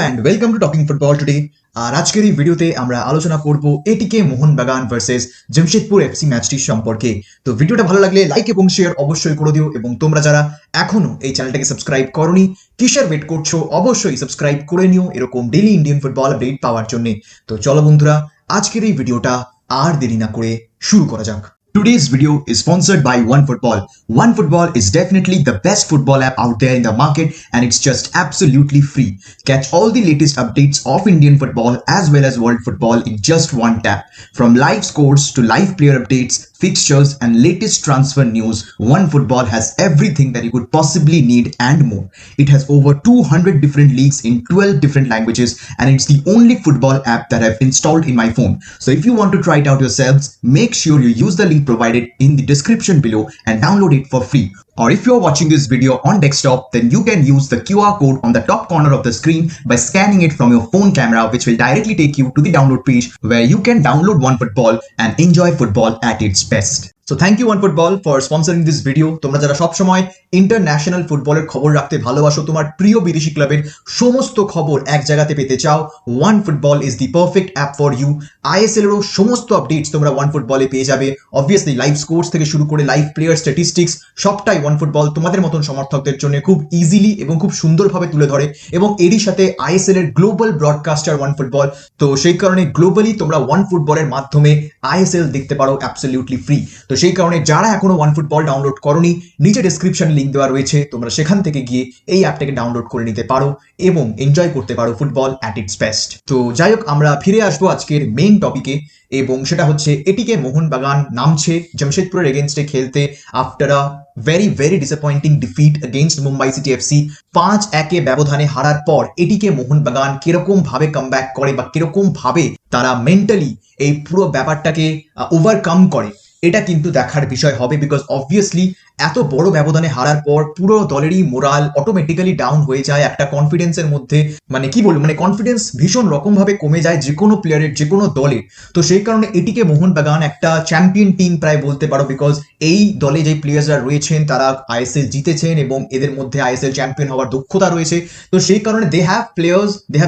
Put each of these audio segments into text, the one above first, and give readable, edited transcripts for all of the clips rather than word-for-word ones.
And welcome to talking football today. আর আজকের এই ভিডিওতে আমরা আলোচনা করব ATK Mohun Bagan versus Jamshedpur FC ম্যাচটির সম্পর্কে। তো ভিডিওটা ভালো লাগলে লাইক এবং শেয়ার অবশ্যই করে দিও, এবং তোমরা যারা এখনো এই চ্যানেলটাকে সাবস্ক্রাইব করোনি, কিসের ওয়েট করছো, অবশ্যই সাবস্ক্রাইব করে নিও এরকম ডেইলি ইন্ডিয়ান ফুটবল আপডেট পাওয়ার জন্য। তো চলো বন্ধুরা, আজকের এই ভিডিওটা আর দেরি না করে শুরু করা যাক। Today's video is sponsored by OneFootball. OneFootball is definitely the best football app out there in the market, and it's just absolutely free. Catch all the latest updates of Indian football as well as world football in just one tap. From live scores to live player updates, fixtures and latest transfer news, OneFootball has everything that you could possibly need and more. It has over 200 different leagues in 12 different languages, and it's the only football app that I've installed in my phone. So if you want to try it out yourselves, make sure you use the link provided in the description below and download it for free. Or if you're watching this video on desktop, then you can use the QR code on the top corner of the screen by scanning it from your phone camera, which will directly take you to the download page where you can download OneFootball and enjoy football at its best. So thank you OneFootball for sponsoring this video. তোমরা যারা সব সময় international ফুটবলের খবর রাখতে ভালোবাসো, তোমার প্রিয় বিদেশি ক্লাবের সমস্ত খবর এক জায়গাতে পেতে চাও, OneFootball is the perfect app for you. ISL এরও সমস্ত আপডেটস তোমরা OneFootball এ পেয়ে যাবে। অবভিয়াসলি লাইভ স্কোরস থেকে শুরু করে লাইভ প্লেয়ার স্ট্যাটিস্টিক্স সবটাই OneFootball তোমাদের মতন সমর্থকদের জন্য খুব ইজিলি এবং খুব সুন্দরভাবে তুলে ধরে, এবং এরই সাথে ISL এর গ্লোবাল ব্রডকাস্টার OneFootball। তো সেই কারণে গ্লোবালি তোমরা OneFootball এর মাধ্যমে ISL দেখতে পারো অ্যাবসলিউটলি ফ্রি। তো সেই কারণে যারা এখনো OneFootball ডাউনলোড করোনি, নিচে ডেসক্রিপশন লিংক দেওয়া রয়েছে, তোমরা সেখান থেকে গিয়ে এই অ্যাপটাকে ডাউনলোড করে নিতে পারো এবং এনজয় করতে পারো ফুটবল অ্যাট ইটস বেস্ট। তো যাই হোক, আমরা ফিরে আসবো আজকের মেইন টপিকে, এবং সেটা হচ্ছে এটিকে মোহনবাগান নামছে জামশেদপুরের এগেনস্টে খেলতে after a very disappointing defeat against Mumbai City FC। 5-1 ব্যবধানে হারার পর এটিকে মোহনবাগান কিরকম ভাবে কামব্যাক করে বা কিরকম ভাবে তারা মেন্টালি এই পুরো ব্যাপারটাকে ওভারকাম করে, এটা কিন্তু দেখার বিষয় হবে। বিকজ অবভিয়াসলি এত বড় ব্যবধানে হারার পর পুরো দলেরই মোরাল অটোমেটিক্যালি ডাউন হয়ে যায়, একটা কনফিডেন্সের মধ্যে মানে কি বলবো, মানে কনফিডেন্স ভীষণ রকম ভাবে কমে যায় যে কোনো প্লেয়ারের, যে কোনো দলের। তো সেই কারণে এটিকে মোহনবাগান একটা চ্যাম্পিয়ন টিম প্রায় বলতে পারো, বিকজ এই দলে যে প্লেয়ার্সরা রয়েছেন তারা ISL জিতেছেন এবং এদের মধ্যে ISL চ্যাম্পিয়ন হওয়ার দক্ষতা রয়েছে। তো সেই কারণে they have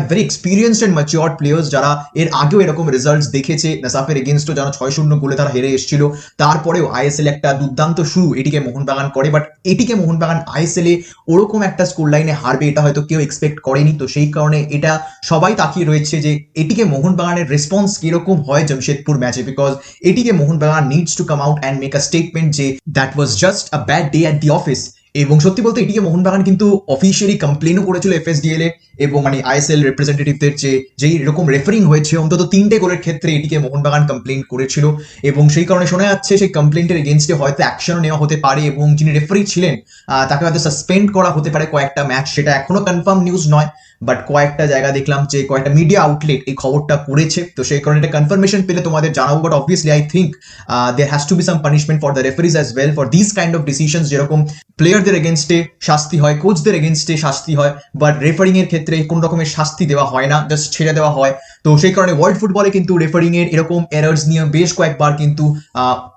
very experienced and matured players, যারা এর আগেও এরকম রেজাল্টস দেখেছে। নাসাফের এগেনস্টও যারা 6-0 গোলে তারা হেরে এসেছিল, তারপরেও ISL একটা দুর্দান্ত শুরু এটিকে মোহনবাগান করে। বাট এটিকে মোহনবাগান ISL এ ওরকম একটা স্কোর লাইনে হারবে এটা হয়তো কেউ এক্সপেক্ট করেনি। তো সেই কারণে এটা সবাই তাকিয়ে রয়েছে যে এটিকে মোহনবাগানের রেসপন্স কিরকম হয় জামশেদপুর ম্যাচে, বিকজ এটিকে Mohun Bagan needs to come out and make a statement যে that was just a bad day at the office. এবং সত্যি বলতে এটিকে মোহনবাগান কিন্তু অফিসিয়ালি কমপ্লেনও করেছিল FSDL এ, এবং মানে ISL রিপ্রেজেন্টেটিভদের যেই এরকম রেফারিং হয়েছে অন্তত 3টে গোলের ক্ষেত্রে এটিকে মোহনবাগান কমপ্লেন করেছিল। এবং সেই কারণে শোনা যাচ্ছে সেই কমপ্লেন্টের এগেনস্টে হয়তো অ্যাকশনও নেওয়া হতে পারে, এবং যিনি রেফারি ছিলেন তাকে হয়তো সাসপেন্ড করা হতে পারে কয়েকটা ম্যাচ। সেটা এখনো কনফার্ম নিউজ নয়, বাট কয়েকটা জায়গা দেখলাম যে কয়েকটা মিডিয়া আউটলেট এই খবরটা করেছে। তো সেই কারণে এটা কনফার্মেশন পেলে তোমাদের জানাবো। But obviously I think there has to be some punishment for the referees as well for this kind of decisions. যেরকম প্লেয়ারদের এগেনস্টে শাস্তি হয়, কোচদের এগেনস্টে শাস্তি হয়, বাট রেফারিং এর ক্ষেত্রে কোনো রকমের শাস্তি দেওয়া হয় না, জাস্ট ছেড়ে দেওয়া হয়। তো সেই কারণে ওয়ার্ল্ড ফুটবলে কিন্তু রেফারিং এর এরকম এরার্স নিয়ে বেশ কয়েকবার কিন্তু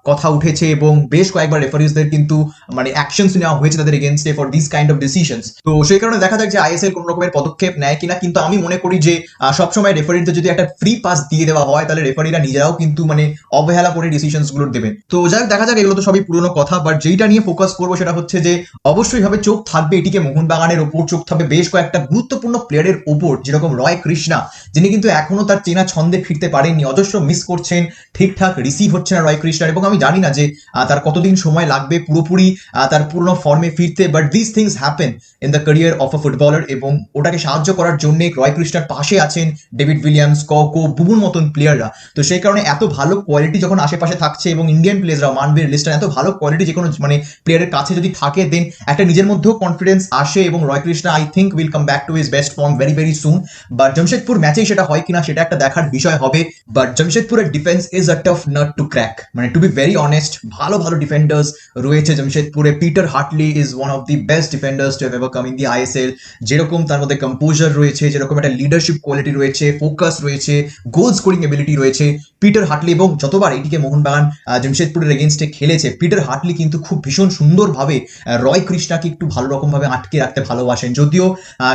কথা উঠেছে, এবং বেশ কয়েকবার রেফারিজদের কিন্তু মানে অ্যাকশনস নেওয়া হয়েছে তাদের এগেনস্টে for this kind of decisions. তো সেই কারণে দেখা যাক যে ISL কোনো রকমের পদক্ষেপ নেয় কিনা। কিন্তু আমি মনে করি যে সবসময় রেফারিদের যদি একটা ফ্রি পাস দিয়ে দেওয়া হয়, তাহলে রেফারিরা নিজেরাও কিন্তু মানে অবহেলা করে ডিসিশনস গুলো দেবেন। তো যাই দেখা যাক, এগুলো তো সবই পুরোনো কথা। বাট যেইটা নিয়ে ফোকাস করবো সেটা হচ্ছে যে অবশ্যই ভাবে চোখ থাকবে এটিকে মোহনবাগানের ওপর, চোখ থাকবে বেশ কয়েকটা গুরুত্বপূর্ণ প্লেয়ারের ওপর, যেরকম রয় কৃষ্ণা, যিনি কিন্তু এখনো তার চেনা ছন্দে ফিরতে পারেননি, অজস্র মিস করছেন, ঠিকঠাক রিসিভ হচ্ছে না রয় কৃষ্ণার, এবং আমি জানি না যে তার কতদিন সময় লাগবে পুরোপুরি তার পুরনো ফর্মে ফিরতে। But this things happen in the career of a footballer, এবং ওটাকে সাহায্য করার জন্য রয় কৃষ্ণার পাশে আছেন ডেভিড উইলিয়ামস, ককো, বুবুর মতন প্লেয়াররা। তো সেই কারণে এত ভালো কোয়ালিটি যখন আশেপাশে থাকছে, এবং ইন্ডিয়ান প্লেয়াররা মানবীর লিস্টার এত ভালো কোয়ালিটি যে কোনো মানে প্লেয়ারের কাছে যদি থাকে, দেন একটা নিজের মধ্যেও কনফিডেন্স আসে, এবং Roy Krishna I think will come back to his best form very soon. But Jamshedpur ম্যাচেই সেটা হয় কিনা সেটা একটা দেখার বিষয় হবে। বাট জামশেদপুরের defence is a tough nut to crack, মানে টু বি ভেরি অনেস্ট ভালো ভালো ডিফেন্ডার্স রয়েছে জামশেদপুরে। Peter Hartley is one of the best defenders to have ever come in the ISL. যেরকম তার মধ্যে কম্পোজার রয়েছে, যেরকম একটা লিডারশিপ কোয়ালিটি রয়েছে, ফোকাস রয়েছে, গোল স্কোরিং এবিলিটি রয়েছে পিটার হার্টলি। এবং যতবার এটিকে মোহনবাগান জামশেদপুরের এগেনস্টে খেলেছে, পিটার হার্টলি কিন্তু খুব ভীষণ সুন্দরভাবে রয় কৃষ্ণাকে একটু ভালো রকমভাবে আটকে রাখতে ভালোবাসেন। যদিও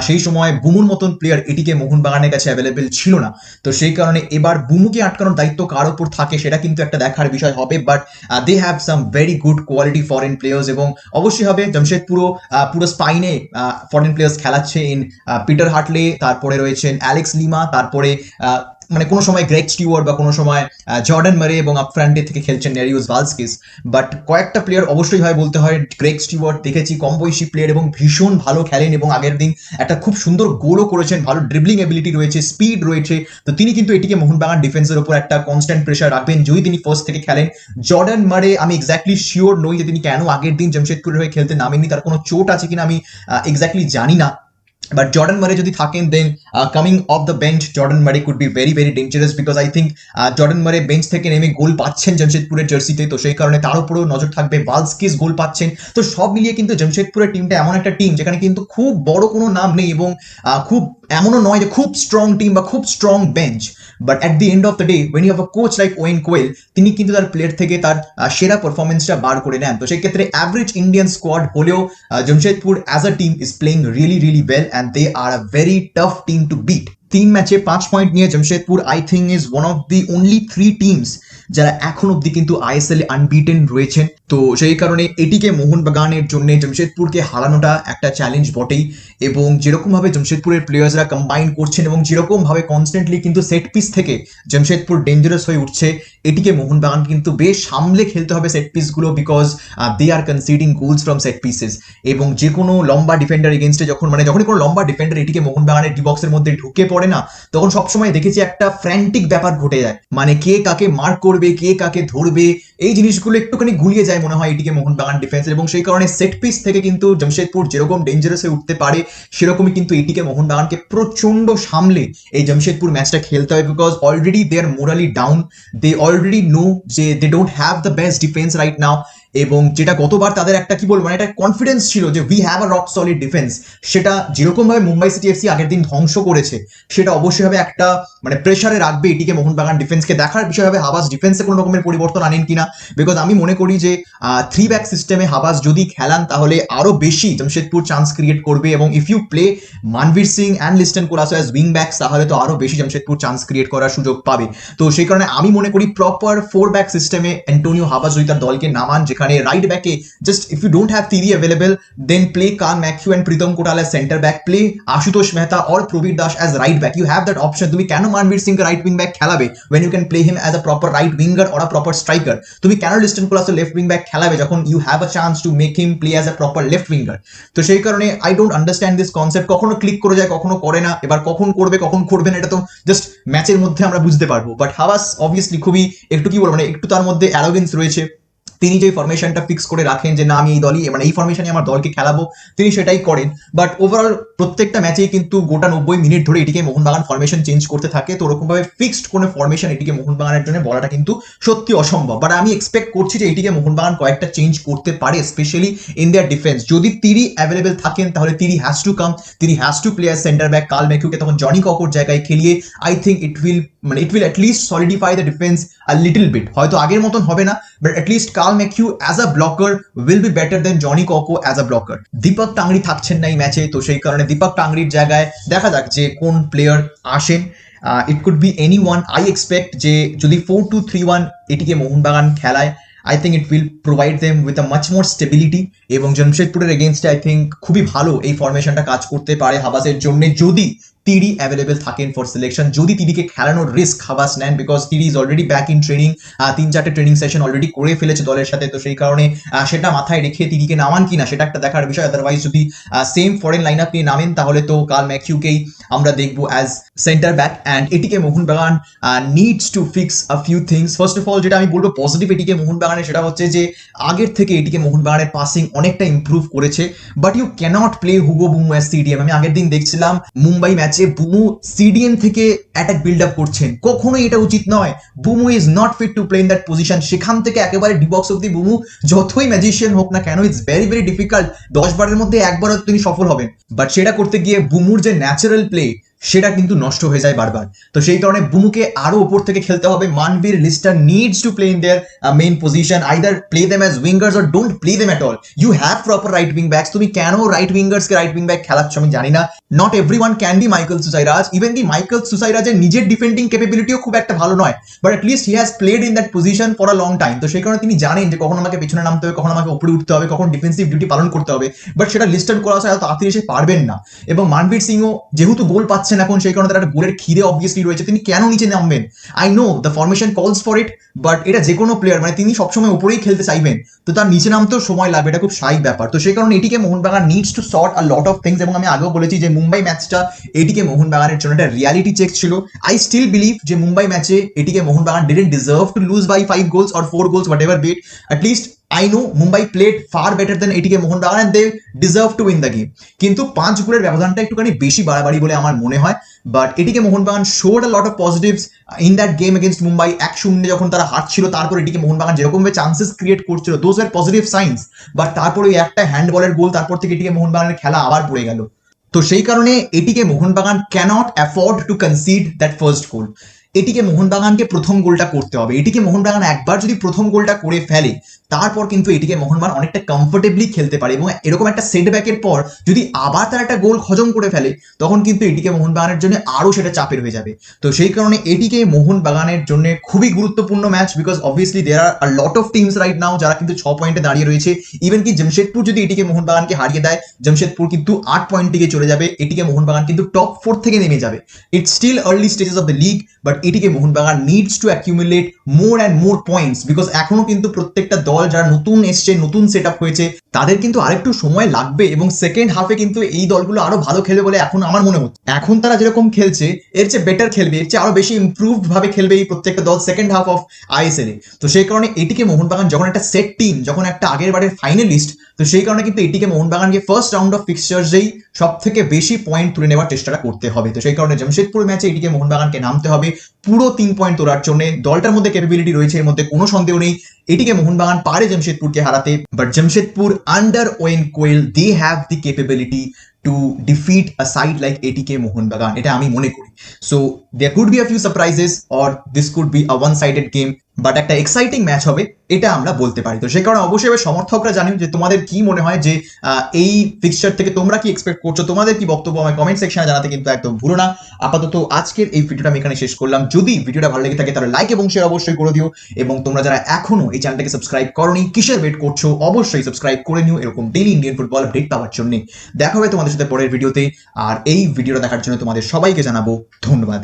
সেই সময় বুমুর মতন প্লেয়ার এটিকে মোহনবাগানের কাছে অ্যাভেলেবেল ছিল না, তো সেই কারণে এবার বুমুকে আটকানোর দায়িত্ব কার ওপর থাকে সেটা কিন্তু একটা দেখার বিষয় হবে। But they have some very good quality foreign players, এবং অবশ্যই হবে জামশেদপুরও পুরো স্পাইনে ফরেন প্লেয়ার্স খেলাচ্ছে ইন পিটার হার্টলে, তারপরে রয়েছেন অ্যালেক্স লিমা, তারপরে মানে কোনো সময় গ্রেগ স্টিওয়ার্ট বা কোনো সময় জর্ডান মারে, এবং আপফ্রন্টে থেকে খেলছেন নেরিউস ভালস্কিস। বাট কয়েকটা প্লেয়ার অবশ্যই হয় বলতে হয়, গ্রেগ স্টিওয়ার্ট দেখেছি কম বয়সী প্লেয়ার এবং ভীষণ ভালো খেলেন, এবং আগের দিন একটা খুব সুন্দর গোলও করেছেন, ভালো ড্রিবলিং এবিলিটি রয়েছে, স্পিড রয়েছে। তো তিনি কিন্তু এটিকে মোহনবাগান ডিফেন্সের উপর একটা কনস্ট্যান্ট প্রেশার রাখবেন যদি তিনি ফার্স্ট থেকে খেলেন। জর্ডান মারে আমি এক্স্যাক্টলি শিওর নই যে তিনি কেন আগের দিন জামশেদপুরের হয়ে খেলতে নামেননি, তার কোনো চোট আছে কিনা আমি এক্স্যাক্টলি জানি না। বাট জর্ডান মারে যদি থাকেন then coming off the bench Jordan Murray could be very very dangerous, because I think Jordan Murray bench থেকে নেমে গোল পাচ্ছেন জামশেদপুরের জার্সিতে, তো সেই কারণে তার উপরেও নজর থাকবে। ভালস্কিস গোল পাচ্ছেন, তো সব মিলিয়ে কিন্তু জামশেদপুরের টিমটা এমন একটা টিম যেখানে কিন্তু খুব বড় কোনো নাম নেই, এবং খুব এমনও নয় যে খুব স্ট্রং টিম বা খুব strong bench. But at the end of the day when you have a coach like Owen Coyle, তিনি কিন্তু তার প্লেয়ার থেকে তার সেরা পারফরমেন্সটা বার করে নেন। তো সেই ক্ষেত্রে অ্যাভারেজ ইন্ডিয়ান স্কোয়াড হলেও Jamshedpur as a team is playing really really well, and they are a very tough team to beat. 3 ম্যাচে 5 পয়েন্ট নিয়ে Jamshedpur I think is one of the only 3 teams যারা এখন অব্দি কিন্তু আইএসএল আনবিটেন রয়েছেন। তো সেই কারণে এটিকে মোহনবাগানের জন্য জামশেদপুরকে হারানোটা একটা চ্যালেঞ্জ বটেই। এবং যেরকমভাবে জামশেদপুরের প্লেয়ার্সরা কম্বাইন করছেন এবং যেরকমভাবে কনস্ট্যান্টলি কিন্তু সেট পিস থেকে জামশেদপুর ডেঞ্জারাস হয়ে উঠছে, এটিকে মোহনবাগান কিন্তু বেশ সামলে খেলতে হবে সেট পিসগুলো, because they are conceding goals from set pieces. এবং যে কোনো লম্বা ডিফেন্ডার এগেনস্টে যখনই কোনো লম্বা ডিফেন্ডার এটিকে মোহনবাগানের ডি বক্সের মধ্যে ঢুকে পড়ে না, তখন সবসময় দেখেছি একটা ফ্র্যান্টিক ব্যাপার ঘটে যায়, মানে কে কাকে মার্ক করবে, কে কাকে ধরবে, এই জিনিসগুলো একটুখানি গুলিয়ে যায় মনে হয় এটিকে মোহনবাগান ডিফেন্সের। এবং সেই কারণে সেট পিস থেকে কিন্তু জামশেদপুর যেরকম ডেঞ্জারাস হয়ে উঠতে পারে, সেরকমই কিন্তু এটিকে মোহনবাগানকে প্রচন্ড সামলে এই জামশেদপুর ম্যাচটা খেলতে হবে, because already they are morally down. They already know যে they don't have the best defence right now. এবং যেটা গতবার তাদের একটা কি বলবো, মানে একটা কনফিডেন্স ছিল যে we have a rock solid defence, সেটা যেরকমভাবে মুম্বাই সিটি এফসি আগের দিন ধ্বংস করেছে, সেটা অবশ্যই হবে একটা মানে প্রেশারে রাখবে এটিকে মোহনবাগান ডিফেন্সকে। দেখার বিষয় হবে হাবাস ডিফেন্সে কোনো রকমের পরিবর্তন আনেন কিনা, বিকজ আমি মনে করি যে 3 ব্যাক সিস্টেমে হাবাস যদি খেলান তাহলে আরো বেশি জামশেদপুর চান্স ক্রিয়েট করবে। এবং if you play Manvir Singh and Liston Colaco as wing backs, তাহলে তো আরো বেশি জামশেদপুর চান্স ক্রিয়েট করার সুযোগ পাবে। তো সেই কারণে আমি মনে করি প্রপার 4 ব্যাক সিস্টেমে অ্যান্টোনিও হাবাস যদি তার দলকে নামান, যেখানে রাইট ব্যাকে just if you don't have Thiri available, then play Karl McHugh and Pritam Kotal as center back, play Ashutosh Mehta or Probir Das as right back. You have that option. তুমি কেন Manvir Singh right wing back খেলাবে when you can play him as a proper right winger or a proper striker? তুমি কেন Liston Colaco left wing back খেলাবে যখন you have a chance to make him play as a proper left winger? তো সেই কারণে I don't understand this concept. কখনো click করে যায়, কখনো করে না। এবার কখন করবে কখন করবে না এটা তো জাস্ট ম্যাচের মধ্যে আমরা বুঝতে পারবো। বাট হাবাস অবভিয়াসলি খুবই একটু কি বলবো, মানে একটু তার মধ্যে অ্যারোগেন্স রয়েছে। তিনি যে ফরমেশনটা ফিক্স করে রাখেন যে না আমি এই দলই মানে এই ফরমেশনে আমার দলকে খেলাবো, তিনি সেটাই করেন। বাট ওভারঅল প্রত্যেকটা ম্যাচেই কিন্তু গোটা 90 মিনিট ধরে এটিকে মোহনবাগান ফরমেশন চেঞ্জ করতে থাকে। তো ওরকমভাবে ফিক্সড কোনো ফরমেশন এটিকে মোহনবাগানের জন্য বলাটা কিন্তু সত্যি অসম্ভব। বাট আমি এক্সপেক্ট করছি যে এটিকে মোহনবাগান কয়েকটা চেঞ্জ করতে পারে, স্পেশালি ইন দেয়ার ডিফেন্স। যদি তিরি অ্যাভেলেবেল থাকেন তাহলে Tiri has to come, Tiri has to play as centre back. Carl McHugh তখন জনি ককর জায়গায় খেলিয়ে I think it will at least solidify the defence a little bit. হয়তো আগের মতন হবে না, but at least Carl McHugh as a blocker will be better than Johnny Kauko as a blocker. Deepak Tangri থাকছেন না এই ম্যাচে, তো সেই কারণে দীপক টাংরির জায়গায় দেখা যাক যে কোন প্লেয়ার আসেন। It could be any one. I expect যে যদি 4-2-3-1 এটিকে মোহনবাগান খেলায়, I think it will provide them with a much more stability, এবং জামশেদপুরের এগেইনস্টে আই থিঙ্ক খুবই ভালো এই ফরমেশনটা কাজ করতে পারে হাবাসের জন্য, যদি তিরি অ্যাভেলেবেল থাকেন ফর সিলেকশন, যদি তিরিকে খেলানোর রিস্ক হাবাস নেন, because Tiri is already back in training. 3-4টে ট্রেনিং সেশন অলরেডি করে ফেলেছে দলের সাথে। তো সেই কারণে সেটা মাথায় রেখে তিরিকে নামান কিনা সেটা একটা দেখার বিষয়। আদারওয়াইজ যদি সেম ফরেন লাইন আপ নিয়ে নামেন তাহলে তো কার্ল ম্যাকিউকেই আমরা দেখবো অ্যাজ সেন্টার ব্যাক। অ্যান্ড এটিকে Mohun Bagan needs to fix a few things. First of all যেটা আমি বলবো পজিটিভ এটিকে মোহনবাগানের, সেটা হচ্ছে যে আগের থেকে এটিকে মোহনবাগানের পাসিং অনেকটা ইম্প্রুভ করেছে। But you can't play Hugo Boumous as CDM. আমি আগের দিন দেখছিলাম মুম্বাই ম্যাচ ম্যাচে বুমু সিডিএম থেকে অ্যাটাক বিল্ড আপ করছেন, কখনোই এটা উচিত নয়। Boumous is not fit to play in that position. সেখান থেকে একেবারে ডিবক্স অব্দি বুমু যতই ম্যাজিশিয়ান হোক না কেন, ইটস ভেরি ভেরি ডিফিকাল্ট। 10 বারের মধ্যে একবার হয়তো তিনি সফল হবেন, বাট সেটা করতে গিয়ে বুমুর যে ন্যাচারাল প্লে সেটা কিন্তু নষ্ট হয়ে যায় বারবার। তো সেই কারণে বুমুকে আরো উপর থেকে খেলতে হবে। Manvir Liston needs to play in their main position, either play them as wingers or don't play them at all. You have proper right wing backs. তুমি কেন রাইট উইঙ্গার্সকে রাইট উইং ব্যাক খেলাচ্ছ আমি জানি না। Not everyone can be Michael Soosairaj. Even the Michael সুসাইরাজের নিজের defending ক্যাপাবিলিটিও খুব একটা ভালো নয়, but at least he has played in that position for a long time. তো সেই কারণে তিনি জানেন যে কখন আমাকে পেছনে নামতে হবে, কখন আমাকে উপরে উঠতে হবে, কখন ডিফেন্সিভ ডিউটি পালন করতে হবে। বাট সেটা লিস্টার করা ছাড়া তাড়াতাড়ি এসে পারবেন না। এবং মানবীর সিংও যেহেতু গোল পাচ্ছেন এখন, সেই কারণে তার একটা গোলের খিদে অবভিয়াসলি রয়েছে। তিনি কেন নিচে নামবেন? আই নো দ্য ফরমেশন কলস ফর ইট, বাট এটা যে কোনো প্লেয়ার, মানে তিনি সবসময় উপরেই খেলতে চাইবেন, তো তার নিচে নামতেও সময় লাগবে। এটা খুব স্বাভাবিক ব্যাপার। তো সেই কারণে ATK Mohun Bagan needs to sort a lot of things. এবং আমি আগেও বলেছি যে মুম্বাই ম্যাচটা এটিকে মোহনবাগানের জন্য একটা রিয়ালিটি চেক ছিল। আই স্টিল বিলিভ যে মুম্বাই ম্যাচে ATK Mohun Bagan didn't deserve to lose by 5 goals or 4 goals, whatever be it. At least I know Mumbai played far better than ATK Mohunbagan and they deserve to win the game. কিন্তু 5 গোলের ব্যবধানটা একটুখানি বেশি বাড়াবাড়ি বলে আমার মনে হয়। বাট এটিকে Mohun Bagan showed a lot of positives in that game against Mumbai. 1-0 যখন তারা হারছিল, তারপর এটিকে মোহনবাগান যেরকম ভাবে চান্সেস ক্রিয়েট করছিল, those were positive signs. But তারপর ওই একটা হ্যান্ডবলের গোল, তারপর থেকে এটিকে মোহনবাগানের খেলা আবার পড়ে গেল। তো সেই কারণে ATK Mohun Bagan can't afford to concede that first goal. ATK মোহনবাগানকে প্রথম গোলটা করতে হবে। এটিকে মোহনবাগান একবার যদি প্রথম গোলটা করে ফেলে, তারপর কিন্তু এটিকে মোহনবাগান অনেকটা কমফোর্টেবলি খেলতে পারে। এবং এরকম একটা সেটব্যাকের পর যদি আবার তার একটা গোল হজম করে ফেলে, তখন কিন্তু এটিকে মোহনবাগানের জন্য আরো সেটা চাপের হয়ে যাবে। তো সেই কারণে এটিকে মোহনবাগানের জন্য খুবই গুরুত্বপূর্ণ match, because obviously there are a lot of teams right now যারা কিন্তু 6 পয়েন্টে দাঁড়িয়ে রয়েছে। ইভেন কি জামশেদপুর যদি এটিকে মোহনবাগানকে হারিয়ে দেয়, জামশেদপুর কিন্তু 8 পয়েন্ট থেকে চলে যাবে। এটিকে মোহনবাগান কিন্তু টপ 4 থেকে নেমে যাবে। It's still early stages of the league, but এটিকে Mohun Bagan needs to accumulate more and more points, because এখনো কিন্তু প্রত্যেকটা দল যারা নতুন এসছে, নতুন সেট আপ হয়েছে, তাদের কিন্তু আরেকটু সময় লাগবে। এবং সেকেন্ড হাফে কিন্তু এই দলগুলো আরো ভালো খেলবে বলে এখন আমার মনে হচ্ছে। এখন তারা যেরকম খেলছে এর চেয়ে বেটার খেলবে, এর চেয়ে আরো বেশি ইমপ্রুভড ভাবে খেলবে এই প্রত্যেকটা দল সেকেন্ড হাফ অফ আইএসএল এ। তো সেই কারণে এটিকে মোহনবাগান যখন একটা সেট টিম, যখন একটা আগের বারের ফাইনালিস্ট, তো সেই কারণে কিন্তু এটিকে মোহনবাগানকে ফার্স্ট রাউন্ড অফ ফিক্সচার্সেই সব থেকে বেশি পয়েন্ট তুলে নেওয়ার চেষ্টাটা করতে হবে। তো সেই কারণে জামশেদপুর ম্যাচে এটিকে মোহনবাগানকে নামতে হবে পুরো 3 পয়েন্ট তোলার জন্য। দলটার মধ্যে ক্যাপাবিলিটি রয়েছে, এর মধ্যে কোনো সন্দেহ নেই। এটিকে মোহনবাগান পারে জামশেদপুরকে হারাতে, but Jamshedpur under Owen Coyle they have the capability to defeat a side like ATK Mohun Bagan, এটা আমি মনে করি। So there could be a few surprises or this could be a one sided game, but একটা এক্সাইটিং ম্যাচ হবে, এটা আমরা বলতে পারি। তো সেই কারণে অবশ্যই সমর্থকরা জানি যে তোমাদের কি মনে হয় যে এই ফিক্সচার থেকে তোমরা কি এক্সপেক্ট করছো, তোমাদের কি বক্তব্য আমার কমেন্ট সেকশনে জানাতে কিন্তু একদম ভুলো না। আপাতত আজকের এই ভিডিওটা আমি এখানে শেষ করলাম। যদি ভিডিওটা ভালো লেগে থাকে তাহলে লাইক এবং শেয়ার অবশ্যই করে দিও। এবং তোমরা যারা এখনো এই চ্যানেলটাকে সাবস্ক্রাইব করোনি, কিসের ওয়েট করছো, অবশ্যই সাবস্ক্রাইব করে নিও এরকম ডেইলি ইন্ডিয়ান ফুটবল আপডেট পাওয়ার জন্য। দেখা হবে তোমাদের সাথে পরের ভিডিওতে। আর এই ভিডিওটা দেখার জন্য তোমাদের সবাইকে জানাবো ধন্যবাদ।